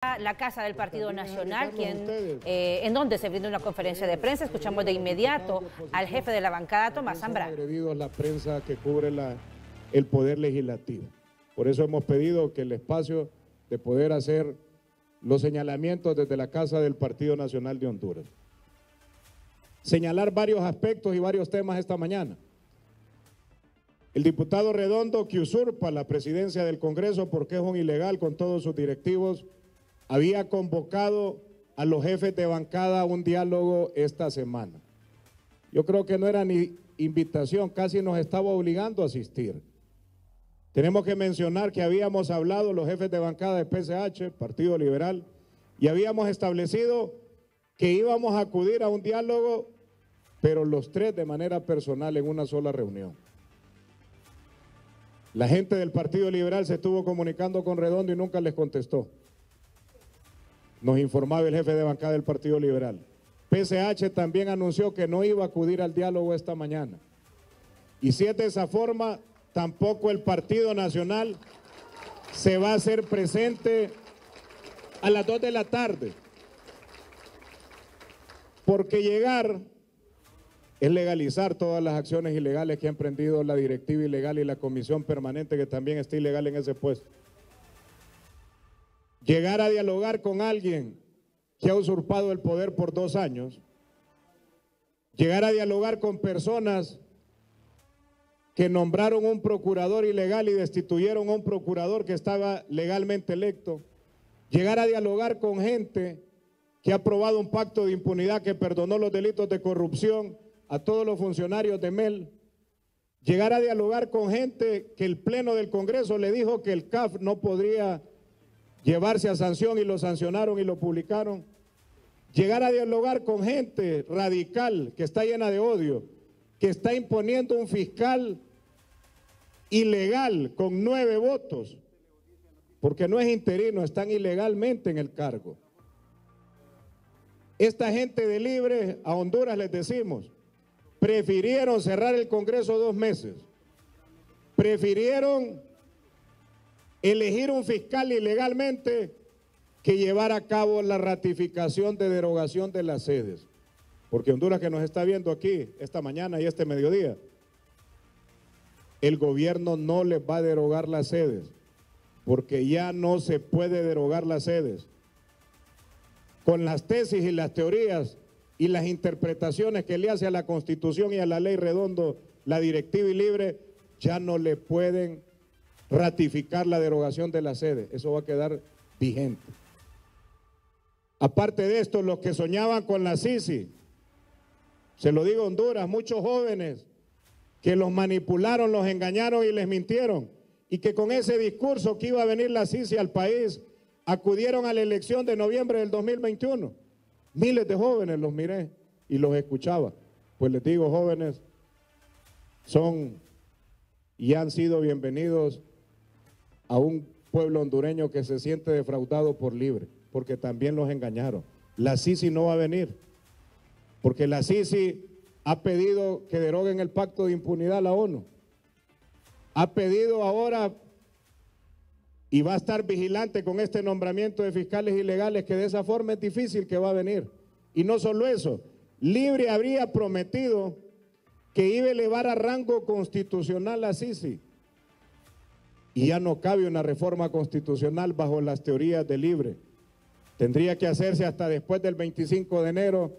La Casa del Partido Nacional, en donde se brinda una conferencia de prensa. Escuchamos de inmediato al jefe de la bancada, Tomás Zambrano. Agredido la prensa que cubre el poder legislativo. Por eso hemos pedido que el espacio de poder hacer los señalamientos desde la Casa del Partido Nacional de Honduras. Señalar varios aspectos y varios temas esta mañana. El diputado Redondo, que usurpa la presidencia del Congreso porque es un ilegal con todos sus directivos, había convocado a los jefes de bancada a un diálogo esta semana. Yo creo que no era ni invitación, casi nos estaba obligando a asistir. Tenemos que mencionar que habíamos hablado los jefes de bancada de PSH, Partido Liberal, y habíamos establecido que íbamos a acudir a un diálogo, pero los tres de manera personal en una sola reunión. La gente del Partido Liberal se estuvo comunicando con Redondo y nunca les contestó. Nos informaba el jefe de bancada del Partido Liberal. PSH también anunció que no iba a acudir al diálogo esta mañana. Y si es de esa forma, tampoco el Partido Nacional se va a hacer presente a las 2 de la tarde. Porque llegar es legalizar todas las acciones ilegales que ha emprendido la directiva ilegal y la comisión permanente, que también está ilegal en ese puesto. Llegar a dialogar con alguien que ha usurpado el poder por 2 años, llegar a dialogar con personas que nombraron un procurador ilegal y destituyeron a un procurador que estaba legalmente electo, llegar a dialogar con gente que ha aprobado un pacto de impunidad que perdonó los delitos de corrupción a todos los funcionarios de MEL, llegar a dialogar con gente que el Pleno del Congreso le dijo que el CAF no podría llevarse a sanción y lo sancionaron y lo publicaron, llegar a dialogar con gente radical que está llena de odio, que está imponiendo un fiscal ilegal con 9 votos, porque no es interino, están ilegalmente en el cargo. Esta gente de Libre, a Honduras les decimos, prefirieron cerrar el Congreso 2 meses, prefirieron elegir un fiscal ilegalmente que llevar a cabo la ratificación de derogación de las sedes. Porque Honduras, que nos está viendo aquí esta mañana y este mediodía, el gobierno no les va a derogar las sedes, porque ya no se puede derogar las sedes. Con las tesis y las teorías y las interpretaciones que le hace a la Constitución y a la ley Redondo, la directiva y Libre, ya no le pueden ratificar la derogación de la sede. Eso va a quedar vigente. Aparte de esto, los que soñaban con la Sisi, se lo digo Honduras, muchos jóvenes que los manipularon, los engañaron y les mintieron, y que con ese discurso que iba a venir la Sisi al país, acudieron a la elección de noviembre del 2021. Miles de jóvenes los miré y los escuchaba. Pues les digo, jóvenes, son y han sido bienvenidos a un pueblo hondureño que se siente defraudado por Libre, porque también los engañaron. La Sisi no va a venir, porque la Sisi ha pedido que deroguen el pacto de impunidad a la ONU. Ha pedido ahora y va a estar vigilante con este nombramiento de fiscales ilegales, que de esa forma es difícil que va a venir. Y no solo eso, Libre habría prometido que iba a elevar a rango constitucional a Sisi. Y ya no cabe una reforma constitucional bajo las teorías de Libre. Tendría que hacerse hasta después del 25 de enero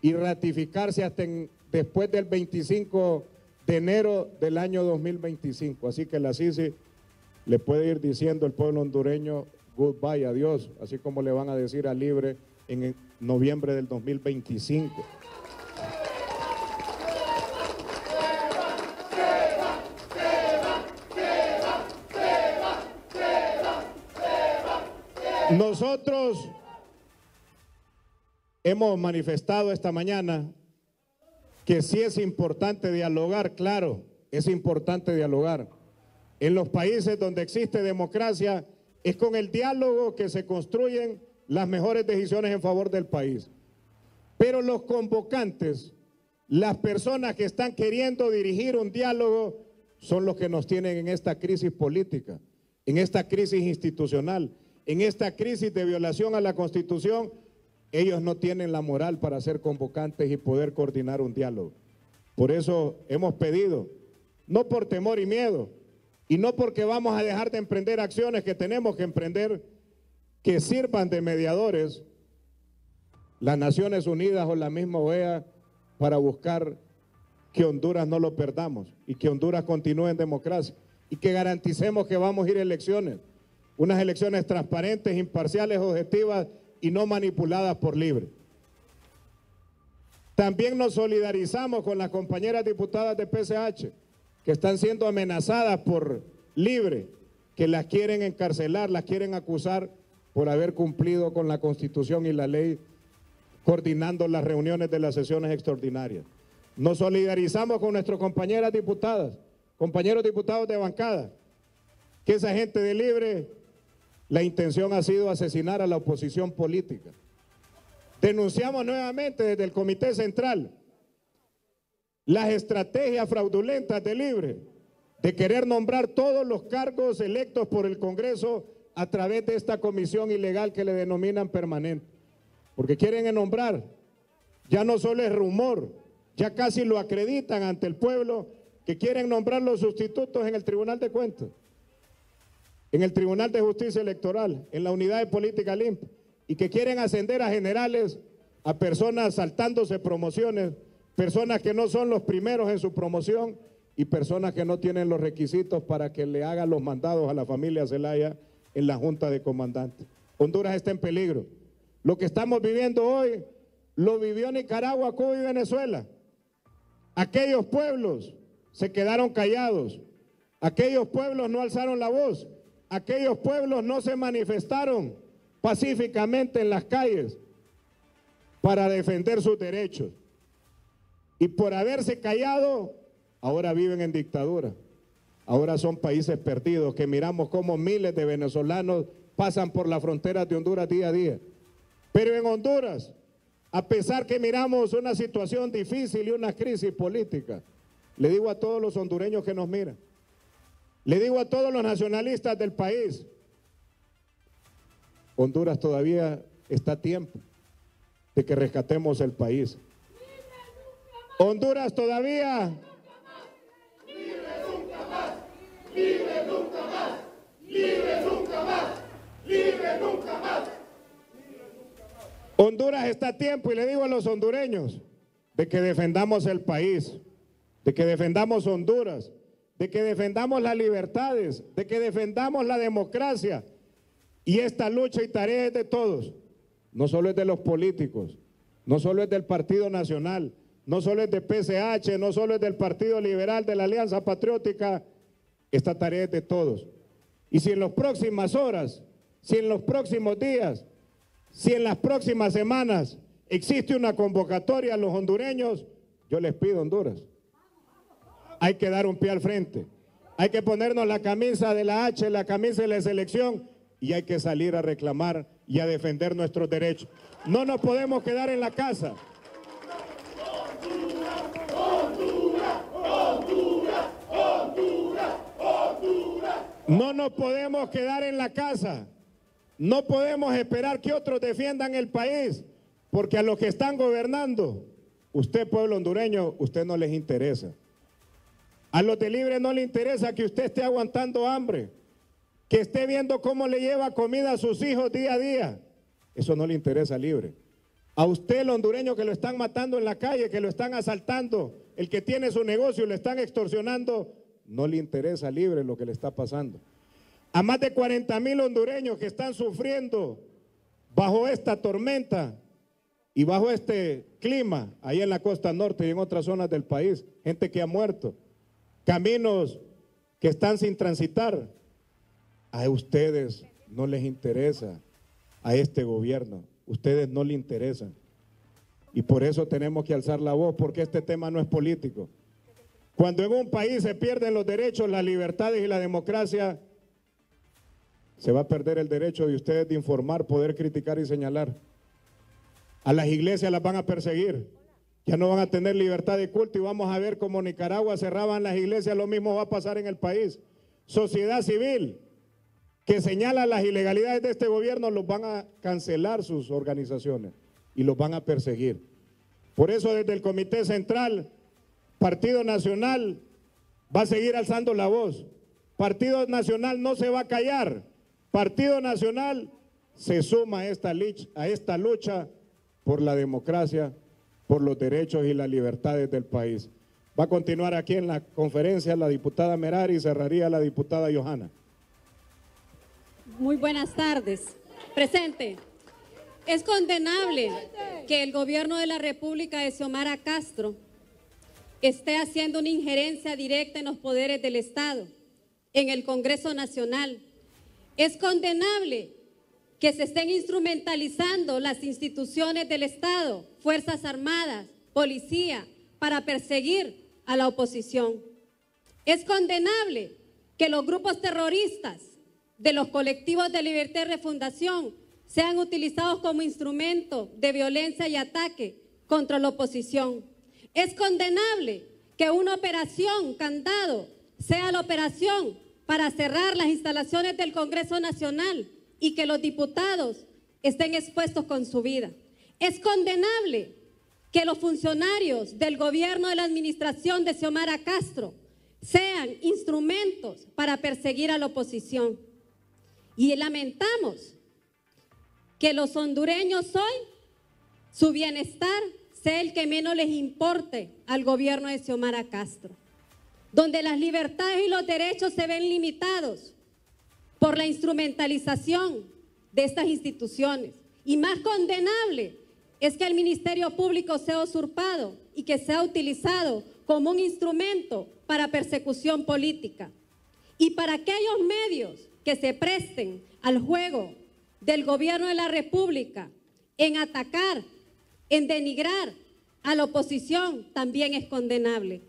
y ratificarse hasta después del 25 de enero del año 2025. Así que la Sisi le puede ir diciendo al pueblo hondureño goodbye, adiós, así como le van a decir a Libre en noviembre del 2025. Nosotros hemos manifestado esta mañana que sí es importante dialogar, claro, es importante dialogar. En los países donde existe democracia, es con el diálogo que se construyen las mejores decisiones en favor del país. Pero los convocantes, las personas que están queriendo dirigir un diálogo, son los que nos tienen en esta crisis política, en esta crisis institucional, en esta crisis de violación a la Constitución, ellos no tienen la moral para ser convocantes y poder coordinar un diálogo. Por eso hemos pedido, no por temor y miedo, y no porque vamos a dejar de emprender acciones que tenemos que emprender, que sirvan de mediadores las Naciones Unidas o la misma OEA para buscar que Honduras no lo perdamos y que Honduras continúe en democracia y que garanticemos que vamos a ir a elecciones, unas elecciones transparentes, imparciales, objetivas y no manipuladas por Libre. También nos solidarizamos con las compañeras diputadas de PCH que están siendo amenazadas por Libre, que las quieren encarcelar, las quieren acusar por haber cumplido con la Constitución y la ley, coordinando las reuniones de las sesiones extraordinarias. Nos solidarizamos con nuestras compañeras diputadas, compañeros diputados de bancada, que esa gente de Libre, la intención ha sido asesinar a la oposición política. Denunciamos nuevamente desde el Comité Central las estrategias fraudulentas de Libre de querer nombrar todos los cargos electos por el Congreso a través de esta comisión ilegal que le denominan permanente. Porque quieren nombrar, ya no solo es rumor, ya casi lo acreditan ante el pueblo, que quieren nombrar los sustitutos en el Tribunal de Cuentas, en el Tribunal de Justicia Electoral, en la Unidad de Política Limpia, y que quieren ascender a generales, a personas saltándose promociones, personas que no son los primeros en su promoción y personas que no tienen los requisitos para que le hagan los mandados a la familia Zelaya en la Junta de Comandantes. Honduras está en peligro. Lo que estamos viviendo hoy lo vivió Nicaragua, Cuba y Venezuela. Aquellos pueblos se quedaron callados, aquellos pueblos no alzaron la voz, aquellos pueblos no se manifestaron pacíficamente en las calles para defender sus derechos. Y por haberse callado, ahora viven en dictadura. Ahora son países perdidos, que miramos cómo miles de venezolanos pasan por las fronteras de Honduras día a día. Pero en Honduras, a pesar que miramos una situación difícil y una crisis política, le digo a todos los hondureños que nos miran, le digo a todos los nacionalistas del país, Honduras todavía está a tiempo de que rescatemos el país. Honduras todavía... ¡Libre nunca más! ¡Libre nunca más! ¡Libre nunca más! ¡Libre nunca más! Honduras está a tiempo, y le digo a los hondureños, de que defendamos el país, de que defendamos Honduras, de que defendamos las libertades, de que defendamos la democracia. Y esta lucha y tarea es de todos, no solo es de los políticos, no solo es del Partido Nacional, no solo es de PCH, no solo es del Partido Liberal, de la Alianza Patriótica, esta tarea es de todos. Y si en las próximas horas, si en los próximos días, si en las próximas semanas existe una convocatoria a los hondureños, yo les pido, Honduras, hay que dar un pie al frente, hay que ponernos la camisa de la H, la camisa de la selección, y hay que salir a reclamar y a defender nuestros derechos. No nos podemos quedar en la casa. No nos podemos quedar en la casa. No podemos esperar que otros defiendan el país, porque a los que están gobernando, usted, pueblo hondureño, usted no les interesa. A los de Libre no le interesa que usted esté aguantando hambre, que esté viendo cómo le lleva comida a sus hijos día a día. Eso no le interesa a Libre. A usted, el hondureño, que lo están matando en la calle, que lo están asaltando, el que tiene su negocio, lo están extorsionando, no le interesa a Libre lo que le está pasando. A más de 40,000 hondureños que están sufriendo bajo esta tormenta y bajo este clima, ahí en la costa norte y en otras zonas del país, gente que ha muerto, caminos que están sin transitar. A ustedes no les interesa, a este gobierno, ustedes no les interesan. Y por eso tenemos que alzar la voz, porque este tema no es político. Cuando en un país se pierden los derechos, las libertades y la democracia, se va a perder el derecho de ustedes de informar, poder criticar y señalar. A las iglesias las van a perseguir, ya no van a tener libertad de culto, y vamos a ver cómo Nicaragua cerraban las iglesias, lo mismo va a pasar en el país. Sociedad civil, que señalan las ilegalidades de este gobierno, los van a cancelar sus organizaciones y los van a perseguir. Por eso desde el Comité Central, Partido Nacional va a seguir alzando la voz. Partido Nacional no se va a callar. Partido Nacional se suma a esta lucha por la democracia, por los derechos y las libertades del país. Va a continuar aquí en la conferencia la diputada Merari y cerraría la diputada Johanna. Muy buenas tardes. Presente. Es condenable que el gobierno de la República de Xiomara Castro esté haciendo una injerencia directa en los poderes del Estado, en el Congreso Nacional. Es condenable que se estén instrumentalizando las instituciones del Estado, Fuerzas Armadas, Policía, para perseguir a la oposición. Es condenable que los grupos terroristas de los colectivos de Libertad y Refundación sean utilizados como instrumento de violencia y ataque contra la oposición. Es condenable que una operación Candado sea la operación para cerrar las instalaciones del Congreso Nacional y que los diputados estén expuestos con su vida. Es condenable que los funcionarios del gobierno de la administración de Xiomara Castro sean instrumentos para perseguir a la oposición. Y lamentamos que los hondureños hoy, su bienestar sea el que menos les importe al gobierno de Xiomara Castro, donde las libertades y los derechos se ven limitados por la instrumentalización de estas instituciones. Y más condenable es que el Ministerio Público sea usurpado y que sea utilizado como un instrumento para persecución política. Y para aquellos medios que se presten al juego del gobierno de la República en atacar, en denigrar a la oposición, también es condenable.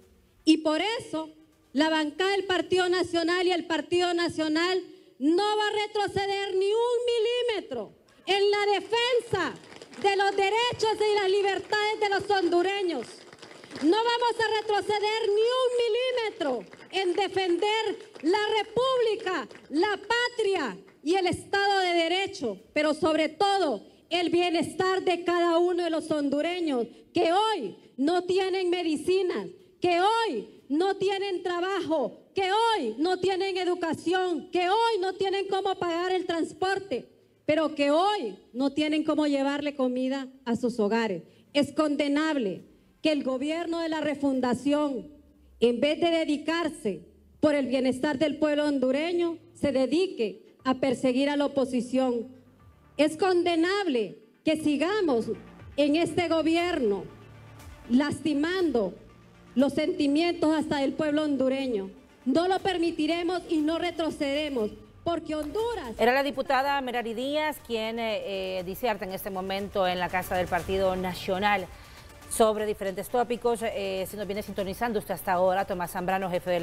Y por eso la bancada del Partido Nacional y el Partido Nacional no va a retroceder ni un milímetro en la defensa de los derechos y las libertades de los hondureños. No vamos a retroceder ni un milímetro en defender la República, la patria y el Estado de Derecho, pero sobre todo el bienestar de cada uno de los hondureños que hoy no tienen medicinas, que hoy no tienen trabajo, que hoy no tienen educación, que hoy no tienen cómo pagar el transporte, pero que hoy no tienen cómo llevarle comida a sus hogares. Es condenable que el gobierno de la refundación, en vez de dedicarse por el bienestar del pueblo hondureño, se dedique a perseguir a la oposición. Es condenable que sigamos en este gobierno lastimando los sentimientos hasta del pueblo hondureño. No lo permitiremos y no retrocederemos, porque Honduras... Era la diputada Merari Díaz quien diserta en este momento en la Casa del Partido Nacional sobre diferentes tópicos. Si nos viene sintonizando usted hasta ahora, Tomás Zambrano, jefe de la